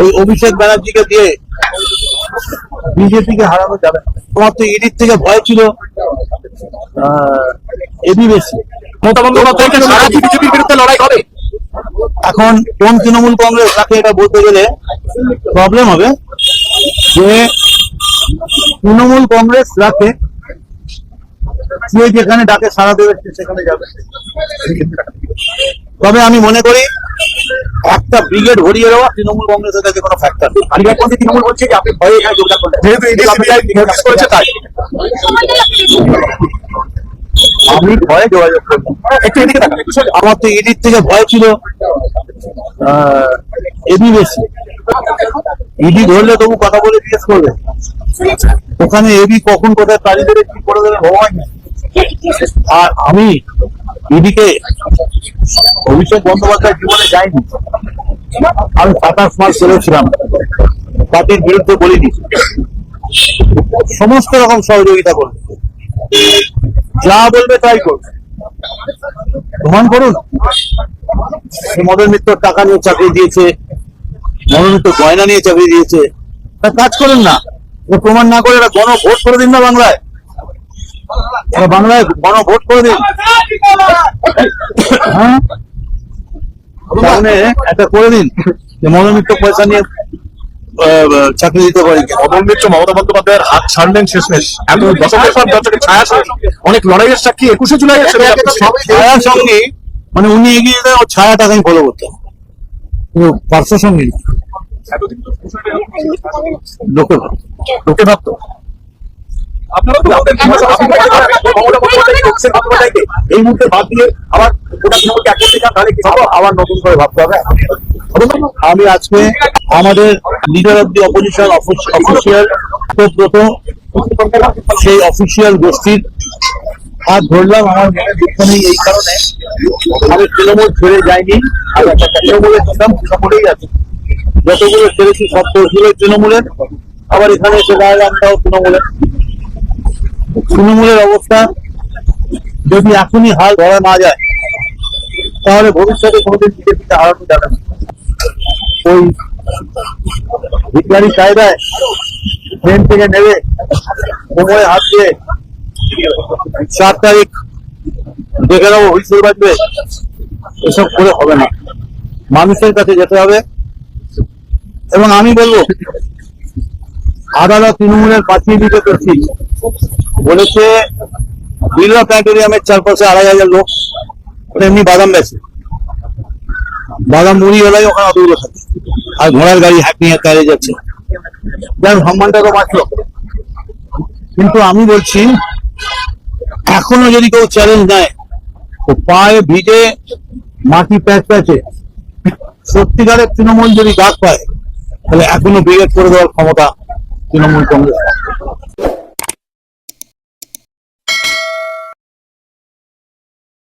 ওই অভিষেক ব্যানার্জিকে দিয়ে বিজেপিকে হারানো যাবে না। তোমার তো ইডির থেকে ভয় ছিল এবি বেশি। মমতা বন্দ্যোপাধ্যায়কে সারা কি বিজেপির বিরুদ্ধে লড়াই হবে? এখন কোন তৃণমূল কংগ্রেস তাকে এটা বলতে গেলে প্রবলেম হবে যে তৃণমূল কংগ্রেস রাখে যে যেখানে ডাকে সাড়া দেবে সেখানে যাবে। তবে আমি মনে করি একটা ব্রিগেড ভরিয়ে দেওয়া তৃণমূল কংগ্রেসের কাছে কোনো ফ্যাক্টর নেই। আলিয়ারপন্থী তৃণমূল বলছে যে আপনি ভয়ে এখানে যোগদান করলেন, যেহেতু এই নোটিশ করেছে তাই। আমি ভয়ে যোগাযোগ করবো। একটু এদিকে তাকান। আমার তো ইডির থেকে ভয় ছিল এবি বেশি। ইডি ধরলে তবু কথা বলে জিজ্ঞেস করবে, ওখানে এবি কখন কোথায় তাড়ি দেবে কি করে দেবে ভগবান। আর আমি ইডিকে অভিষেক বন্দ্যোপাধ্যায় জীবনে যাইনি। আমি 27 মাস চলেছিলাম, পার্টির বিরুদ্ধে বলিনি, সমস্ত রকম সহযোগিতা করবে, যা বলবে তাই করবে। প্রমাণ করুন। মদন মিত্র টাকা নিয়ে চাকরি দিয়েছে, মদন মিত্র গয়না নিয়ে চাকরি দিয়েছে, তা কাজ করুন না। প্রমাণ না করে এরা গণভোট করে দিন না বাংলায়, বাংলায় গণভোট করে দিন। হ্যাঁ, সামনে একটা করে দিন যে মদন মিত্র পয়সা নিয়ে চাকরি দিতে পারি। মদন মিত্র মমতা বন্দ্যোপাধ্যায়ের হাত ছাড়লেন শেষমেশ। এত দশকের পর দশকের ছায়া অনেক লড়াইয়ের সাক্ষী 21শে জুলাই ছায়ার সঙ্গে, মানে উনি এগিয়ে দেয়, ও ছায়াটাকে আমি ফলো করতাম, পার্শ্ব সঙ্গে লোকে ভাবতো। আপনারা তো এই মুহূর্তে বাদ দিয়ে আবার গোটা তৃণমূলকে এক করতে চান, তাহলে কি আবার নতুন করে ভাবতে হবে। আমি আজকে আমাদের leader of the opposition official সেই অফিসিয়াল গোষ্ঠীর হাত ধরলাম। আমার মনে দুঃখ নেই এই কারণে, আমি তৃণমূল ছেড়ে যাইনি, আমি একটা তৃণমূলে ছিলাম, তৃণমূলেই আছি। যতগুলো ছেড়েছি সব তহসিলের তৃণমূলের, আবার এখানে এসে রায়রামটাও তৃণমূলের। তৃণমূলের অবস্থা যদি এখনই হাল ধরা না যায় তাহলে ভবিষ্যতে কোনোদিন বিজেপিকে হারানো যাবে না। ওই ভিখারি কায়দায় ট্রেন থেকে নেবে, কোমরে হাত দিয়ে 4 তারিখ দেখে নেবো হুইসেল বাজবে, এসব করে হবে না। মানুষের কাছে যেতে হবে। এবং আমি বলবো আদালত তৃণমূলের পাঠিয়ে দিতে পেরেছি, বলেছে বিড়লা প্ল্যানেটোরিয়ামের চারপাশে 2500 লোক এমনি বাদাম বেছে, বাদাম মুড়ি হলাই ওখানে অতগুলো থাকে, আর ঘোড়ার গাড়ি হ্যাক নিয়ে কাজে যাচ্ছে, যার সম্মানটা তো বাঁচলো। কিন্তু আমি বলছি এখনো যদি কেউ চ্যালেঞ্জ নেয়, তো পায়ে ভিজে মাটি প্যাচ প্যাচে সত্যিকারের তৃণমূল যদি ডাক পায়, তাহলে এখনো ব্রিগেড করে দেওয়ার ক্ষমতা তৃণমূল কংগ্রেস।